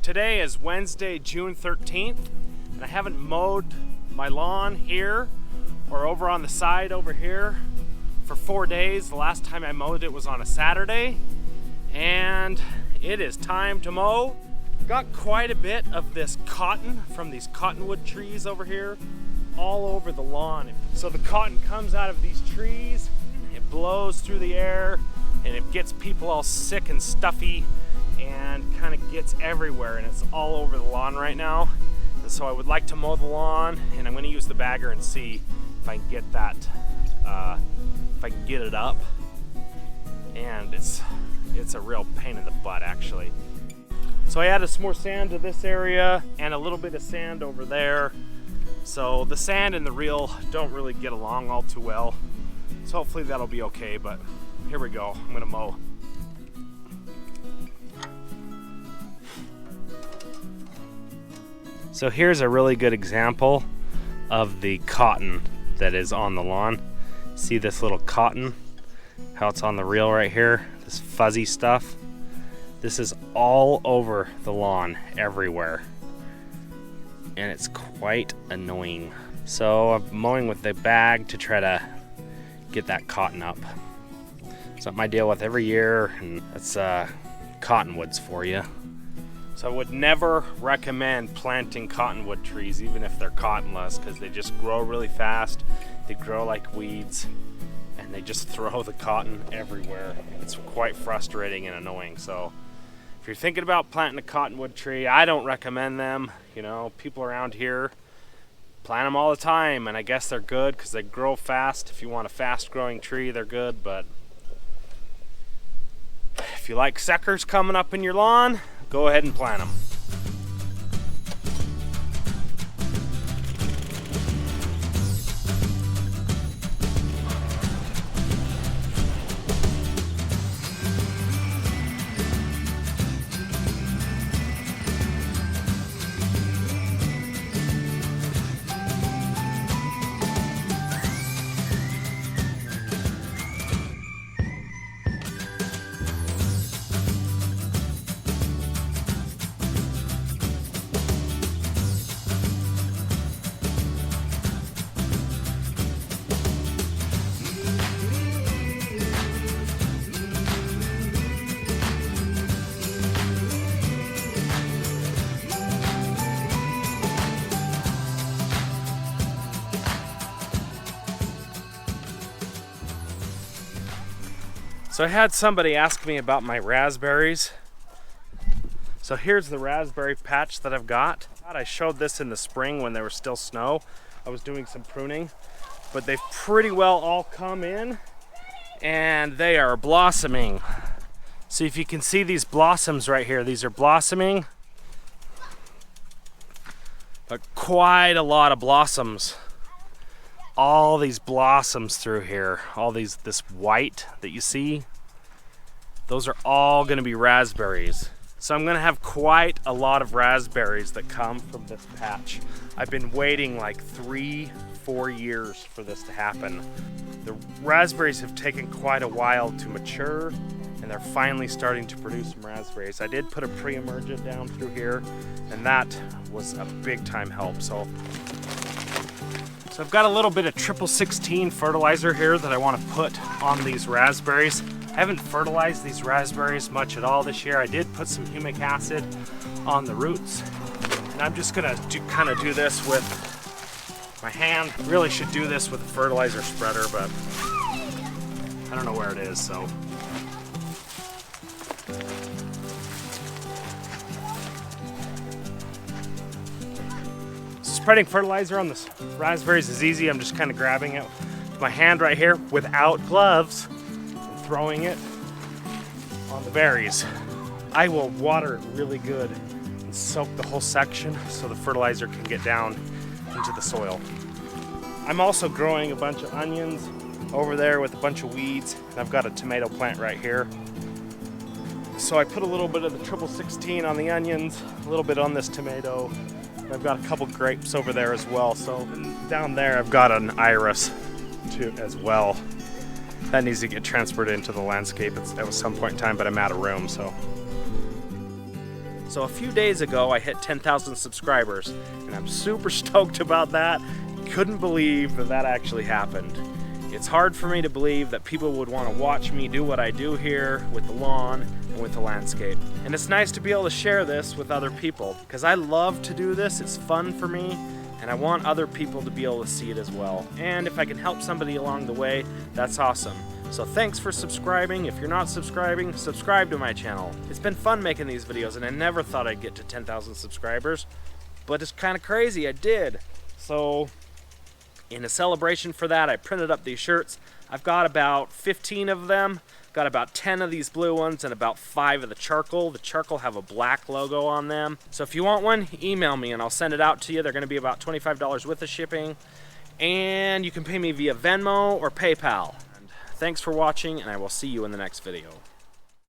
Today is Wednesday, June 13th, and I haven't mowed my lawn here or over on the side over here for 4 days. The last time I mowed it was on a Saturday, and it is time to mow. Got quite a bit of this cotton from these cottonwood trees over here all over the lawn. So the cotton comes out of these trees, it blows through the air, and it gets people all sick and stuffy and kind of gets everywhere, and it's all over the lawn right now. And so I would like to mow the lawn, and I'm going to use the bagger and see if I can get that, if I can get it up. And it's a real pain in the butt, actually. So I added some more sand to this area and a little bit of sand over there. So the sand and the reel don't really get along all too well. So hopefully that'll be okay, but here we go. I'm gonna mow. So here's a really good example of the cotton that is on the lawn. See this little cotton, how it's on the reel right here, this fuzzy stuff. This is all over the lawn, everywhere. And it's quite annoying. So I'm mowing with the bag to try to get that cotton up. Something I deal with every year, and that's cottonwoods for you. So I would never recommend planting cottonwood trees, even if they're cottonless, because they just grow really fast. They grow like weeds, and they just throw the cotton everywhere. It's quite frustrating and annoying. So if you're thinking about planting a cottonwood tree, I don't recommend them. You know, people around here plant them all the time, and I guess they're good because they grow fast. If you want a fast growing tree, they're good, but if you like suckers coming up in your lawn, go ahead and plant them. So I had somebody ask me about my raspberries. So here's the raspberry patch that I've got. I showed this in the spring when there was still snow. I was doing some pruning, but they've pretty well all come in and they are blossoming. So if you can see these blossoms right here, these are blossoming, but quite a lot of blossoms. All these blossoms through here, all this white that you see, those are all going to be raspberries. So I'm going to have quite a lot of raspberries that come from this patch. I've been waiting like 3-4 years for this to happen. The raspberries have taken quite a while to mature, and they're finally starting to produce some raspberries. I did put a pre-emergent down through here, and that was a big time help. So I've got a little bit of 16 fertilizer here that I want to put on these raspberries. I haven't fertilized these raspberries much at all this year. I did put some humic acid on the roots, and I'm just gonna kind of do this with my hand. Really should do this with a fertilizer spreader, but I don't know where it is, so. Spreading fertilizer on the raspberries is easy. I'm just kind of grabbing it with my hand right here without gloves and throwing it on the berries. I will water it really good and soak the whole section so the fertilizer can get down into the soil. I'm also growing a bunch of onions over there with a bunch of weeds, and I've got a tomato plant right here. So I put a little bit of the 16 on the onions, a little bit on this tomato. I've got a couple grapes over there as well. So down there I've got an iris too as well. That needs to get transferred into the landscape at some point in time, but I'm out of room, so. So a few days ago I hit 10,000 subscribers, and I'm super stoked about that. Couldn't believe that that actually happened. It's hard for me to believe that people would want to watch me do what I do here with the lawn and with the landscape. And it's nice to be able to share this with other people, because I love to do this. It's fun for me, and I want other people to be able to see it as well. And if I can help somebody along the way, that's awesome. So thanks for subscribing. If you're not subscribing, subscribe to my channel. It's been fun making these videos, and I never thought I'd get to 10,000 subscribers, but it's kind of crazy, I did. So in a celebration for that, I printed up these shirts. I've got about 15 of them. Got about 10 of these blue ones and about 5 of the charcoal. The charcoal have a black logo on them. So if you want one, email me and I'll send it out to you. They're gonna be about $25 with the shipping. And you can pay me via Venmo or PayPal. Thanks for watching, and I will see you in the next video.